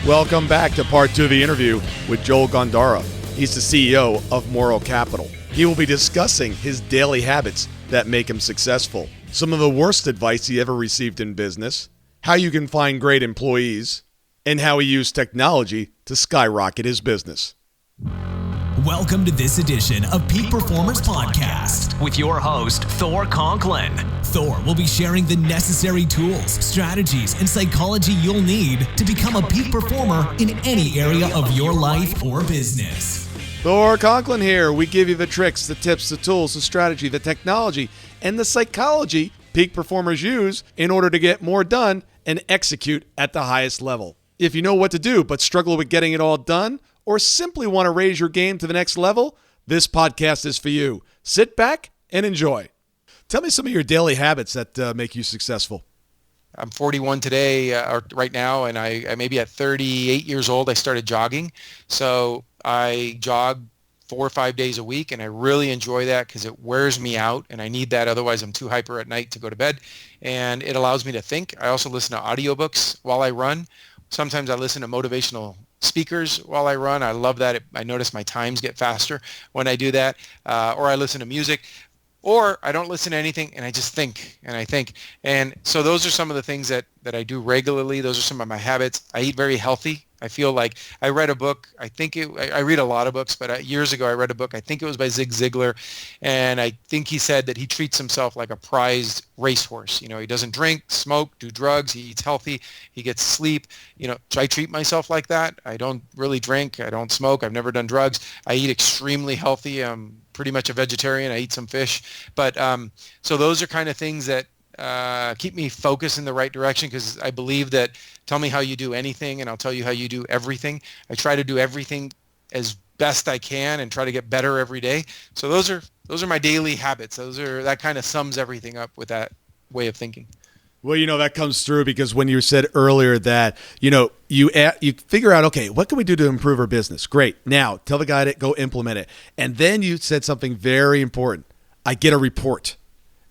Welcome back to part 2 of the interview with Joel Gandara. He's the CEO of Morro Capital. He will be discussing his daily habits that make him successful, some of the worst advice he ever received in business, how you can find great employees, and how he used technology to skyrocket his business. Welcome to this edition of Peak Performers Podcast with your host, Thor Conklin. Thor will be sharing the necessary tools, strategies, and psychology you'll need to become a peak performer in any area of your life or business. Thor Conklin here. We give you the tricks, the tips, the tools, the strategy, the technology, and the psychology peak performers use in order to get more done and execute at the highest level. If you know what to do but struggle with getting it all done, or simply want to raise your game to the next level, this podcast is for you. Sit back and enjoy. Tell me some of your daily habits that make you successful. I'm 41 today, or right now, and I maybe at 38 years old, I started jogging. So I jog 4 or 5 days a week, and I really enjoy that because it wears me out, and I need that. Otherwise, I'm too hyper at night to go to bed, and it allows me to think. I also listen to audiobooks while I run. Sometimes I listen to motivational speakers while I run. I love that. I notice my times get faster when I do that. Or I listen to music. Or I don't listen to anything and I just think and I think. And so those are some of the things that I do regularly. Those are some of my habits. I eat very healthy. I feel like I read a book. I read a lot of books, but years ago I read a book. I think it was by Zig Ziglar. And I think he said that he treats himself like a prized racehorse. You know, he doesn't drink, smoke, do drugs. He eats healthy. He gets sleep. You know, so I treat myself like that. I don't really drink. I don't smoke. I've never done drugs. I eat extremely healthy. I'm pretty much a vegetarian. I eat some fish. But so those are kind of things that keep me focused in the right direction, because I believe that tell me how you do anything and I'll tell you how you do everything. I try to do everything as best I can and try to get better every day. So those are my daily habits. That kind of sums everything up with that way of thinking. Well, you know, that comes through because when you said earlier that, you know, you figure out, okay, what can we do to improve our business? Great. Now tell the guy to go implement it. And then you said something very important. I get a report.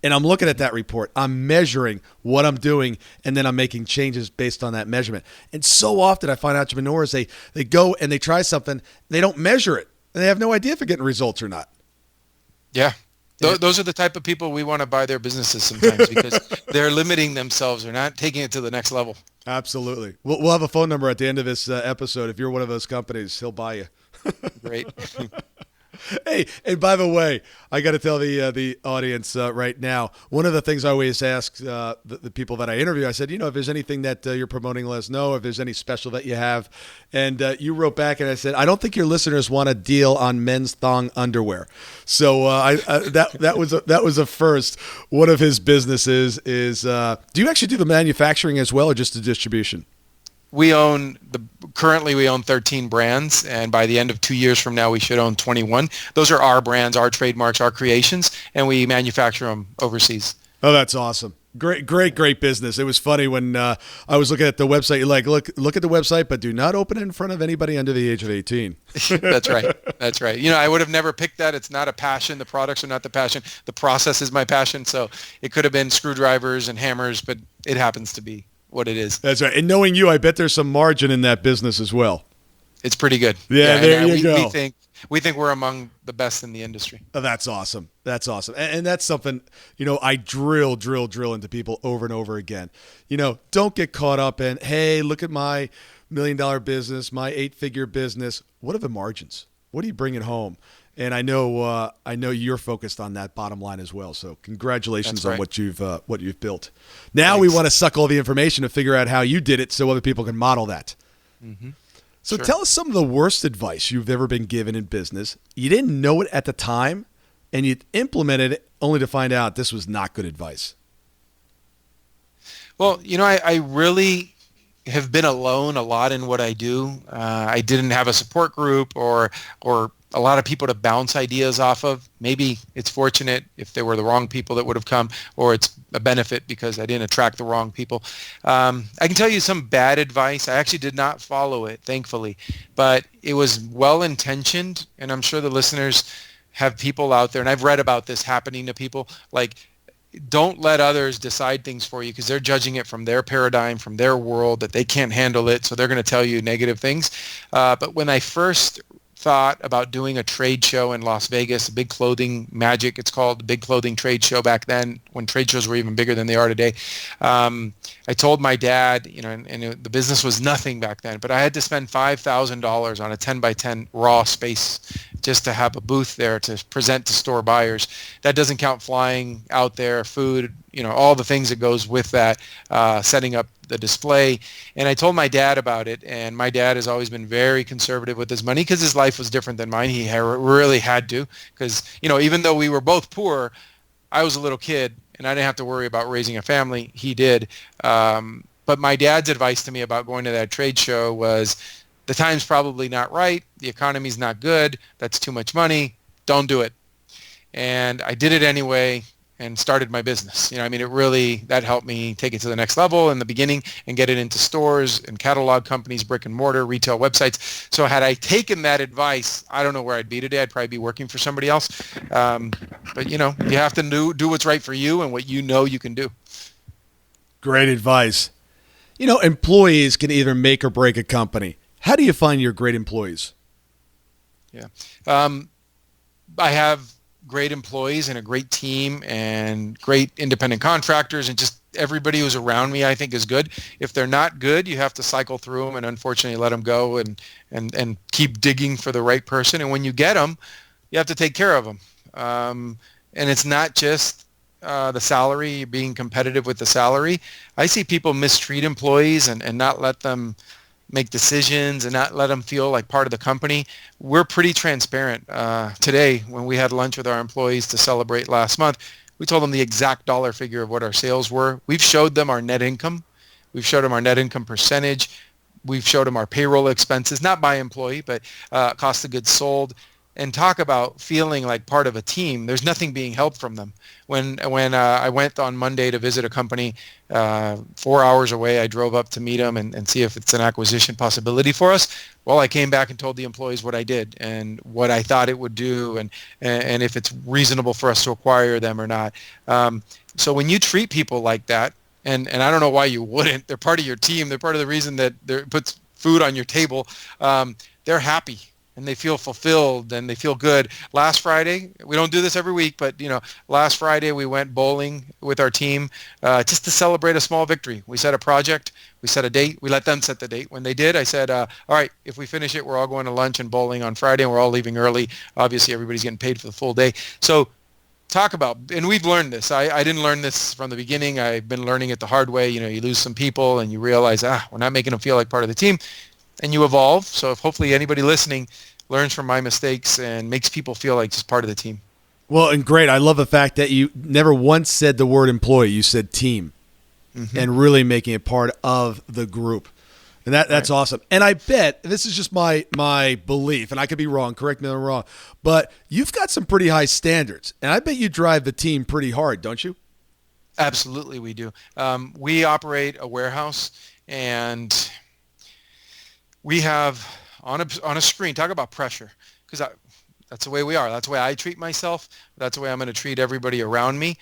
And I'm looking at that report. I'm measuring what I'm doing, and then I'm making changes based on that measurement. And so often I find entrepreneurs, they go and they try something, they don't measure it, and they have no idea if they're getting results or not. Yeah. Those are the type of people we want to buy their businesses sometimes because they're limiting themselves. They're not taking it to the next level. Absolutely. We'll have a phone number at the end of this episode. If you're one of those companies, he'll buy you. Great. Hey, and by the way, I got to tell the audience right now, one of the things I always ask the people that I interview, I said, you know, if there's anything that you're promoting, let us know. If there's any special that you have. And you wrote back and I said, I don't think your listeners want a deal on men's thong underwear. So that was a first. One of his businesses is, do you actually do the manufacturing as well or just the distribution? Currently we own 13 brands, and by the end of 2 years from now, we should own 21. Those are our brands, our trademarks, our creations, and we manufacture them overseas. Oh, that's awesome. Great business. It was funny when I was looking at the website, you're like, look at the website, but do not open it in front of anybody under the age of 18. That's right. You know, I would have never picked that. It's not a passion. The products are not the passion. The process is my passion. So it could have been screwdrivers and hammers, but it happens to be what it is. That's right. And knowing you, I bet there's some margin in that business as well. It's pretty good. Yeah, there you go. We think we're among the best in the industry. Oh, that's awesome. And that's something, you know, I drill into people over and over again. You know, don't get caught up in, hey, look at my $1 million business, my 8-figure business. What are the margins? What are you bringing home? And I know you're focused on that bottom line as well. So congratulations on what you've built. Now Thanks. We want to suck all the information to figure out how you did it so other people can model that. Mm-hmm. So Tell us some of the worst advice you've ever been given in business. You didn't know it at the time, and you implemented it only to find out this was not good advice. Well, you know, I really have been alone a lot in what I do. I didn't have a support group or a lot of people to bounce ideas off of. Maybe it's fortunate if they were the wrong people that would have come, or it's a benefit because I didn't attract the wrong people. I can tell you some bad advice. I actually did not follow it, thankfully, but it was well-intentioned, and I'm sure the listeners have people out there, and I've read about this happening to people, like don't let others decide things for you, because they're judging it from their paradigm, from their world, that they can't handle it. So they're going to tell you negative things. But when I first thought about doing a trade show in Las Vegas, a big clothing magic, it's called, the big clothing trade show back then, when trade shows were even bigger than they are today. I told my dad, the business was nothing back then, but I had to spend $5,000 on a 10 by 10 raw space just to have a booth there to present to store buyers. That doesn't count flying out there, food, all the things that goes with that, setting up the display. And I told my dad about it, and my dad has always been very conservative with his money because his life was different than mine. He really had to, because, even though we were both poor, I was a little kid and I didn't have to worry about raising a family. He did. But my dad's advice to me about going to that trade show was, the time's probably not right. The economy's not good. That's too much money. Don't do it. And I did it anyway and started my business. That helped me take it to the next level in the beginning and get it into stores and catalog companies, brick and mortar, retail websites. So had I taken that advice, I don't know where I'd be today. I'd probably be working for somebody else. But you have to do what's right for you and what you can do. Great advice. Employees can either make or break a company. How do you find your great employees? Yeah. I have great employees and a great team and great independent contractors, and just everybody who's around me I think is good. If they're not good, you have to cycle through them and unfortunately let them go and keep digging for the right person. And when you get them, you have to take care of them. And it's not just the salary, being competitive with the salary. I see people mistreat employees and not let them make decisions and not let them feel like part of the company. We're pretty transparent. Today, when we had lunch with our employees to celebrate last month, we told them the exact dollar figure of what our sales were. We've showed them our net income. We've showed them our net income percentage. We've showed them our payroll expenses, not by employee, but cost of goods sold. And talk about feeling like part of a team. There's nothing being held from them. When I went on Monday to visit a company 4 hours away, I drove up to meet them and see if it's an acquisition possibility for us. Well, I came back and told the employees what I did and what I thought it would do, and if it's reasonable for us to acquire them or not. So when you treat people like that, and I don't know why you wouldn't, they're part of your team. They're part of the reason that it puts food on your table. They're happy. And they feel fulfilled and they feel good. Last Friday, we don't do this every week, but last Friday we went bowling with our team just to celebrate a small victory. We set a project, we set a date, we let them set the date. When they did, I said, all right, if we finish it, we're all going to lunch and bowling on Friday, and we're all leaving early. Obviously, everybody's getting paid for the full day. So talk about, and we've learned this. I didn't learn this from the beginning. I've been learning it the hard way. You lose some people and you realize, we're not making them feel like part of the team. And you evolve. So if hopefully anybody listening learns from my mistakes and makes people feel like just part of the team. Well, and great. I love the fact that you never once said the word employee. You said team, and really making it part of the group. And that's awesome. And I bet, this is just my belief, and I could be wrong, correct me if I'm wrong, but you've got some pretty high standards. And I bet you drive the team pretty hard, don't you? Absolutely, we do. We operate a warehouse, and we have on a screen, talk about pressure, because that's the way we are. That's the way I treat myself. That's the way I'm going to treat everybody around me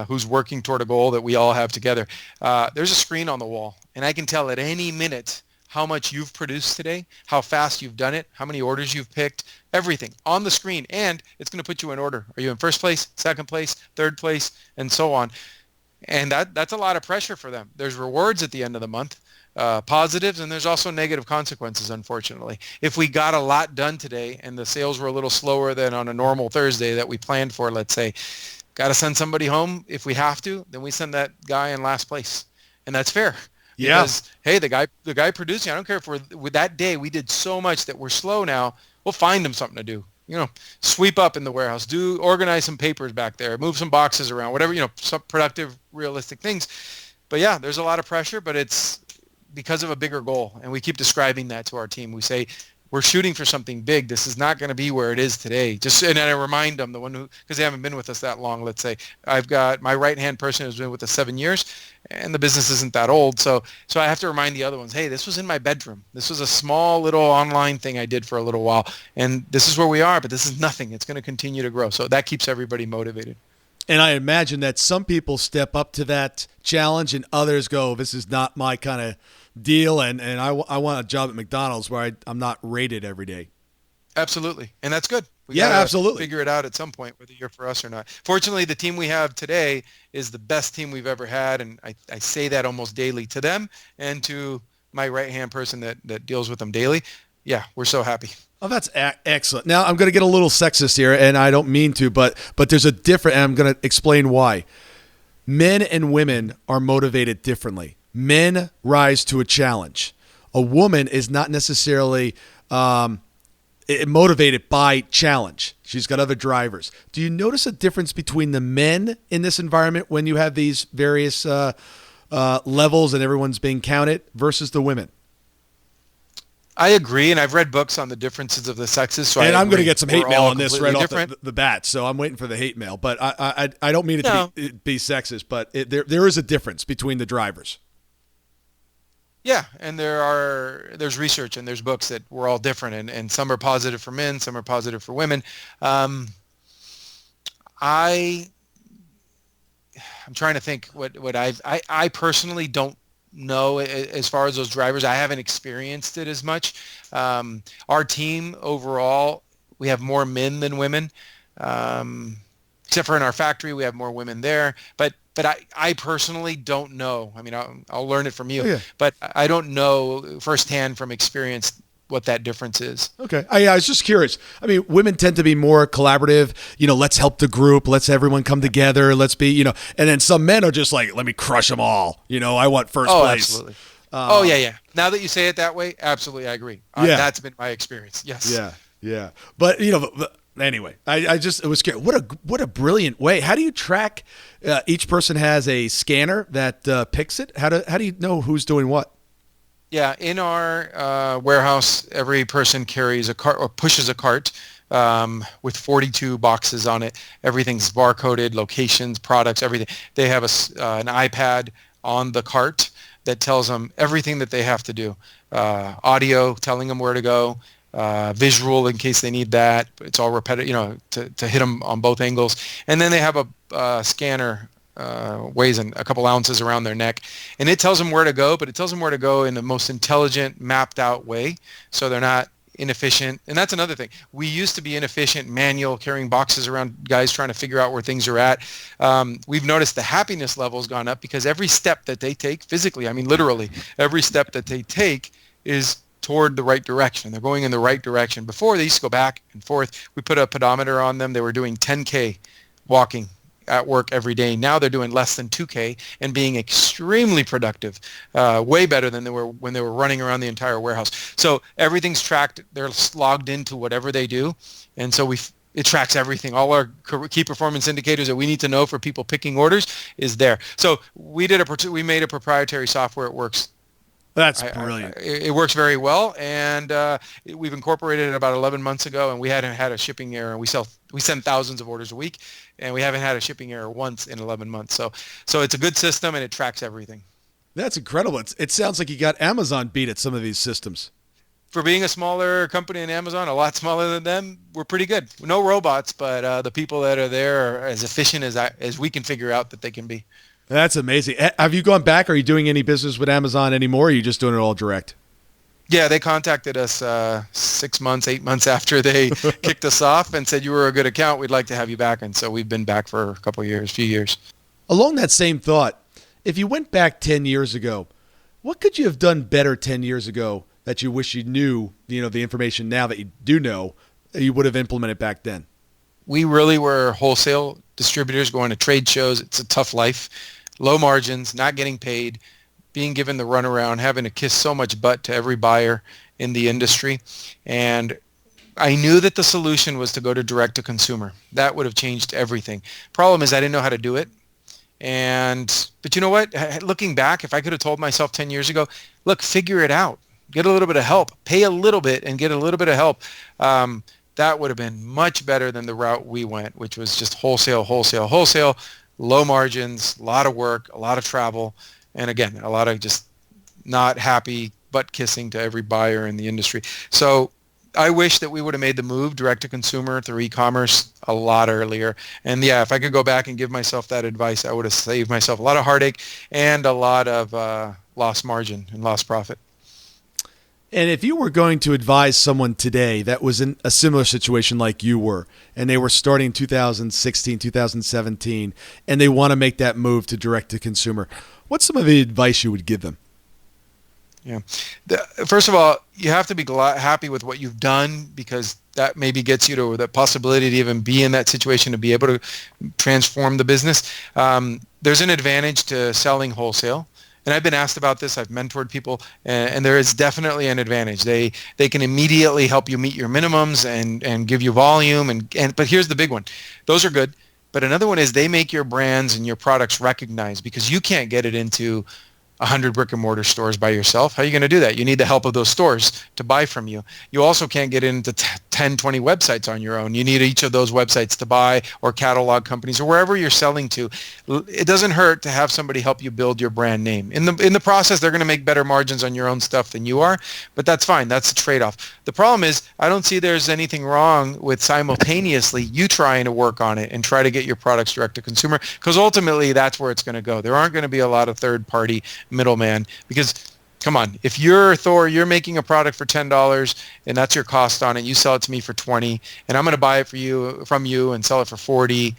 who's working toward a goal that we all have together. There's a screen on the wall, and I can tell at any minute how much you've produced today, how fast you've done it, how many orders you've picked, everything on the screen, and it's going to put you in order. Are you in first place, second place, third place, and so on? And that's a lot of pressure for them. There's rewards at the end of the month. Positives, and there's also negative consequences, unfortunately. If we got a lot done today and the sales were a little slower than on a normal Thursday that we planned for, let's say, got to send somebody home. If we have to, then we send that guy in last place, and that's fair. Yeah. Because, hey, the guy producing, I don't care if with that day we did so much that we're slow now, we'll find him something to do. Sweep up in the warehouse, organize some papers back there, move some boxes around, whatever, some productive, realistic things. But yeah, there's a lot of pressure, but it's because of a bigger goal. And we keep describing that to our team. We say, we're shooting for something big. This is not going to be where it is today. And I remind them, because they haven't been with us that long, let's say, I've got my right-hand person who's been with us 7 years, and the business isn't that old. So I have to remind the other ones, hey, this was in my bedroom. This was a small little online thing I did for a little while. And this is where we are, but this is nothing. It's going to continue to grow. So that keeps everybody motivated. And I imagine that some people step up to that challenge and others go, this is not my kind of deal. And I want a job at McDonald's where I'm not rated every day. Absolutely. And that's good. We Yeah, gotta absolutely. figure it out at some point, whether you're for us or not. Fortunately, the team we have today is the best team we've ever had. And I say that almost daily to them and to my right-hand person that deals with them daily. Yeah, we're so happy. Oh, that's excellent. Now, I'm going to get a little sexist here, and I don't mean to, but there's a different, and I'm going to explain why. Men and women are motivated differently. Men rise to a challenge. A woman is not necessarily motivated by challenge. She's got other drivers. Do you notice a difference between the men in this environment when you have these various levels and everyone's being counted versus the women? I agree, and I've read books on the differences of the sexes. So and I'm going to get some hate mail on this right different. off the bat, so I'm waiting for the hate mail. But I don't mean it to be sexist, but there is a difference between the drivers. Yeah, and there's research and there's books that we're all different, and some are positive for men, some are positive for women. I'm trying to think what I personally don't know as far as those drivers. I haven't experienced it as much. Our team overall, we have more men than women, except for in our factory, we have more women there. But I personally don't know. I mean, I'll learn it from you, but I don't know firsthand from experience what that difference is. Okay. I was just curious. I mean, women tend to be more collaborative, let's help the group. Let's everyone come together. Let's be, and then some men are just like, let me crush them all. I want first place. Absolutely. Yeah. Now that you say it that way, absolutely. I agree. That's been my experience. Yes. Yeah. But, anyway, I just was curious. What a brilliant way. How do you track, each person has a scanner that picks it? How do you know who's doing what? Yeah, in our warehouse, every person carries a cart or pushes a cart with 42 boxes on it. Everything's barcoded, locations, products, everything. They have an iPad on the cart that tells them everything that they have to do. Audio telling them where to go, visual in case they need that. It's all repetitive, to hit them on both angles. And then they have a scanner. Weighs a couple ounces around their neck, and it tells them where to go, but it tells them where to go in the most intelligent, mapped out way, so they're not inefficient. And that's another thing. We used to be inefficient, manual, carrying boxes around, guys trying to figure out where things are at. We've noticed the happiness level's gone up because every step that they take physically, I mean literally, every step that they take is toward the right direction. They're going in the right direction. Before, they used to go back and forth. We put a pedometer on them. They were doing 10K walking at work every day. Now they're doing less than 2K and being extremely productive, way better than they were when they were running around the entire warehouse. So everything's tracked. They're logged into whatever they do. And so it tracks everything. All our key performance indicators that we need to know for people picking orders is there. So we made a proprietary software. It works. That's brilliant. It works very well, and we've incorporated it about 11 months ago, and we hadn't had a shipping error. We send thousands of orders a week, and we haven't had a shipping error once in 11 months. So it's a good system, and it tracks everything. That's incredible. It sounds like you got Amazon beat at some of these systems. For being a smaller company in Amazon, a lot smaller than them, we're pretty good. No robots, but the people that are there are as efficient as we can figure out that they can be. That's amazing. Have you gone back? Are you doing any business with Amazon anymore? Or are you just doing it all direct? Yeah, they contacted us 8 months after they kicked us off and said, you were a good account. We'd like to have you back. And so we've been back for a few years. Along that same thought, if you went back 10 years ago, what could you have done better 10 years ago that you wish you knew, the information now that you do know, that you would have implemented back then? We really were wholesale distributors going to trade shows. It's a tough life. Low margins, not getting paid, being given the runaround, having to kiss so much butt to every buyer in the industry. And I knew that the solution was to go to direct to consumer. That would have changed everything. Problem is I didn't know how to do it. But you know what? Looking back, if I could have told myself 10 years ago, look, figure it out. Get a little bit of help. Pay a little bit and get a little bit of help. That would have been much better than the route we went, which was just wholesale, low margins, a lot of work, a lot of travel, and again, a lot of just not happy butt kissing to every buyer in the industry. So I wish that we would have made the move direct to consumer through e-commerce a lot earlier. And yeah, if I could go back and give myself that advice, I would have saved myself a lot of heartache and a lot of lost margin and lost profit. And if you were going to advise someone today that was in a similar situation like you were, and they were starting in 2016, 2017, and they want to make that move to direct to consumer, what's some of the advice you would give them? Yeah. First of all, you have to be happy with what you've done, because that maybe gets you to the possibility to even be in that situation, to be able to transform the business. There's an advantage to selling wholesale. And I've been asked about this. I've mentored people, and there is definitely an advantage. They can immediately help you meet your minimums and give you volume. But here's the big one. Those are good. But another one is they make your brands and your products recognized, because you can't get it into 100 brick and mortar stores by yourself. How are you going to do that? You need the help of those stores to buy from you. You also can't get into 10, 20 websites on your own. You need each of those websites to buy, or catalog companies, or wherever you're selling to. It doesn't hurt to have somebody help you build your brand name. In the process, they're going to make better margins on your own stuff than you are, but that's fine. That's a trade-off. The problem is, I don't see there's anything wrong with simultaneously you trying to work on it and try to get your products direct to consumer, because ultimately that's where it's going to go. There aren't going to be a lot of third-party middleman, because come on, if you're Thor, you're making a product for $10 and that's your cost on it, you sell it to me for $20, and I'm going to buy it from you and sell it for $40.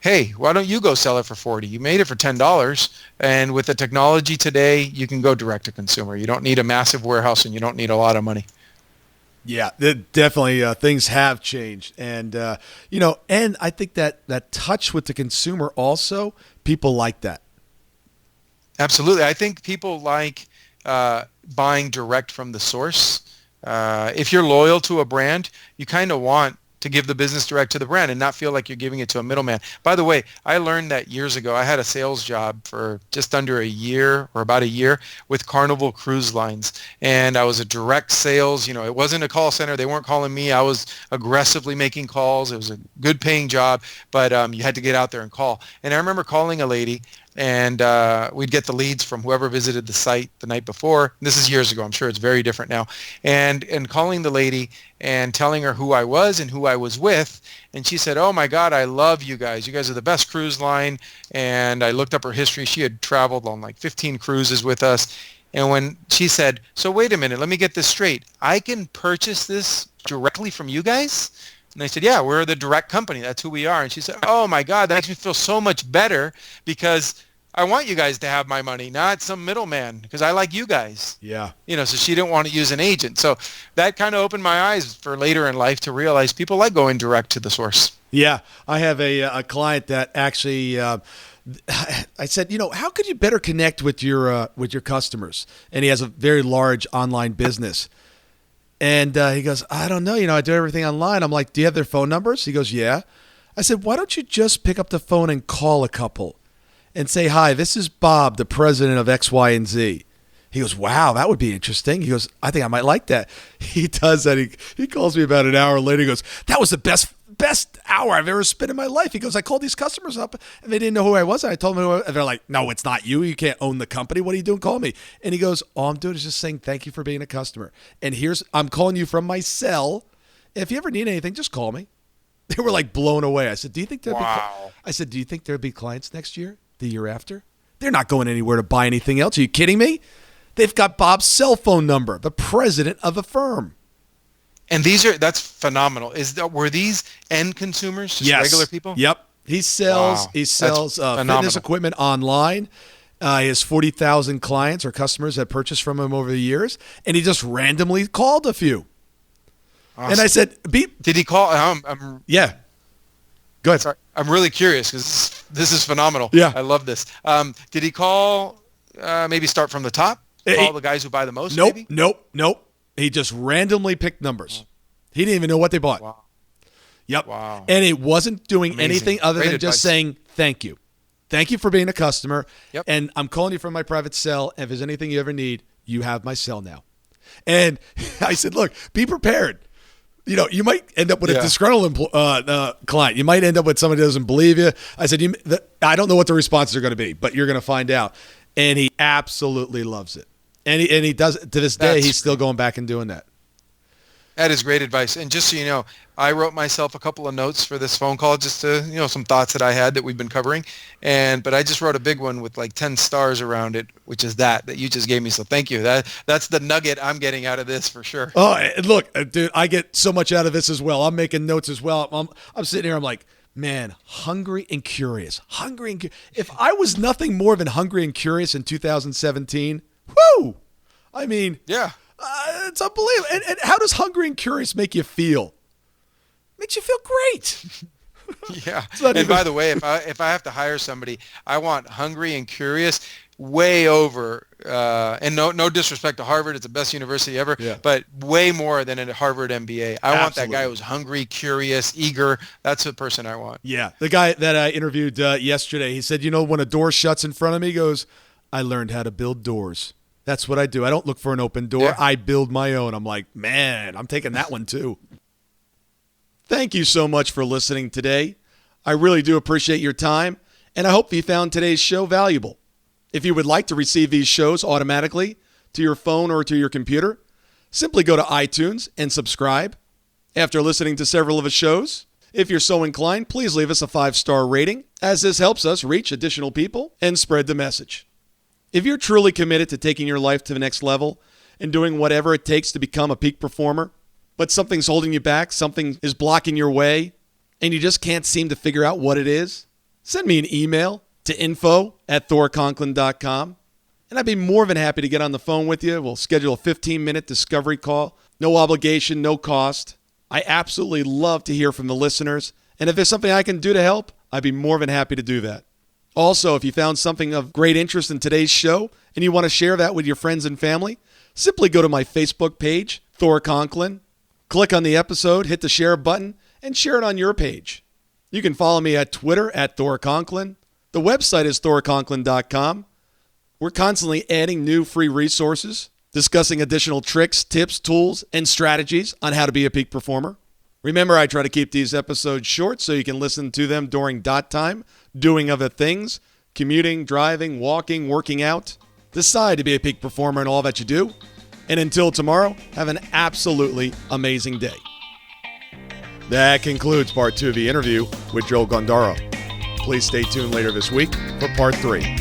Hey, why don't you go sell it for $40? You made it for $10, and with the technology today, you can go direct to consumer. You don't need a massive warehouse, and you don't need a lot of money. Yeah, definitely things have changed. And, and I think that touch with the consumer also, people like that. Absolutely. I think people like buying direct from the source. If you're loyal to a brand, you kind of want to give the business direct to the brand and not feel like you're giving it to a middleman. By the way, I learned that years ago. I had a sales job for just under a year, or about a year, with Carnival Cruise Lines. And I was a direct sales. It wasn't a call center. They weren't calling me. I was aggressively making calls. It was a good paying job, but you had to get out there and call. And I remember calling a lady, and we'd get the leads from whoever visited the site the night before. This is years ago. I'm sure it's very different now. And calling the lady and telling her who I was and who I was with. And she said, "Oh my God, I love you guys. You guys are the best cruise line." And I looked up her history. She had traveled on like 15 cruises with us. And when she said, "So wait a minute, let me get this straight. I can purchase this directly from you guys?" And I said, "Yeah, we're the direct company. That's who we are." And she said, "Oh my God, that makes me feel so much better, because I want you guys to have my money, not some middleman, because I like you guys." Yeah. So she didn't want to use an agent. So that kind of opened my eyes for later in life to realize people like going direct to the source. Yeah. I have a client that actually, I said, how could you better connect with your customers? And he has a very large online business. And he goes, "I don't know. I do everything online." I'm like, "Do you have their phone numbers?" He goes, "Yeah." I said, "Why don't you just pick up the phone and call a couple and say, 'Hi, this is Bob, the president of X, Y, and Z.'" He goes, "Wow, that would be interesting." He goes, "I think I might like that." He does that. He calls me about an hour later. He goes, "That was the best hour I've ever spent in my life." He goes, "I called these customers up and they didn't know who I was. And I told them who I was. And they're like, 'No, it's not you. You can't own the company. What are you doing? Call me.'" And he goes, "All I'm doing is just saying thank you for being a customer. And I'm calling you from my cell. If you ever need anything, just call me." They were like blown away. I said, "Do you think there'll be clients next year? The year after? They're not going anywhere to buy anything else. Are you kidding me? They've got Bob's cell phone number, the president of the firm." And that's phenomenal. Were these end consumers, just regular people? Yep. He sells fitness equipment online. He has 40,000 clients or customers that purchased from him over the years, and he just randomly called a few. Awesome. And I said, "Did he call?" Yeah. Go ahead. Sorry. I'm really curious, because this is phenomenal. Yeah. I love this. Did he call, maybe start from the top? Call the guys who buy the most? Nope. Maybe? Nope. He just randomly picked numbers. He didn't even know what they bought. Wow. Yep. Wow. And it wasn't doing anything other than advice. just saying thank you. Thank you for being a customer. Yep. And I'm calling you from my private cell. And if there's anything you ever need, you have my cell now. And I said, look, be prepared. You might end up with a disgruntled client. You might end up with somebody who doesn't believe you. I said, I don't know what the responses are going to be, but you're going to find out. And he absolutely loves it. And he does, to this day, he's still going back and doing that. That is great advice. And just so you know, I wrote myself a couple of notes for this phone call, just to, some thoughts that I had that we've been covering. But I just wrote a big one with like 10 stars around it, which is that you just gave me. So thank you. That's the nugget I'm getting out of this for sure. Oh, look, dude, I get so much out of this as well. I'm making notes as well. I'm sitting here. I'm like, man, hungry and curious. If I was nothing more than hungry and curious in 2017, whoo! I mean, yeah. It's unbelievable. And how does hungry and curious make you feel? Makes you feel great. Yeah. And by the way, if I have to hire somebody, I want hungry and curious way over, and no disrespect to Harvard, it's the best university ever, but way more than a Harvard MBA. I want that guy who's hungry, curious, eager. That's the person I want. Yeah. The guy that I interviewed yesterday, he said, when a door shuts in front of me, he goes, I learned how to build doors. That's what I do. I don't look for an open door. Yeah. I build my own. I'm like, man, I'm taking that one too. Thank you so much for listening today. I really do appreciate your time, and I hope you found today's show valuable. If you would like to receive these shows automatically to your phone or to your computer, simply go to iTunes and subscribe. After listening to several of the shows, if you're so inclined, please leave us a 5-star rating, as this helps us reach additional people and spread the message. If you're truly committed to taking your life to the next level and doing whatever it takes to become a peak performer, but something's holding you back, something is blocking your way, and you just can't seem to figure out what it is, send me an email to info@thorconklin.com, and I'd be more than happy to get on the phone with you. We'll schedule a 15-minute discovery call. No obligation, no cost. I absolutely love to hear from the listeners, and if there's something I can do to help, I'd be more than happy to do that. Also, if you found something of great interest in today's show and you want to share that with your friends and family, simply go to my Facebook page, Thor Conklin, click on the episode, hit the share button, and share it on your page. You can follow me at Twitter at Thor Conklin. The website is thorconklin.com. We're constantly adding new free resources, discussing additional tricks, tips, tools, and strategies on how to be a peak performer. Remember, I try to keep these episodes short so you can listen to them during dot time, doing other things, commuting, driving, walking, working out. Decide to be a peak performer in all that you do. And until tomorrow, have an absolutely amazing day. That concludes part 2 of the interview with Joel Gandara. Please stay tuned later this week for part 3.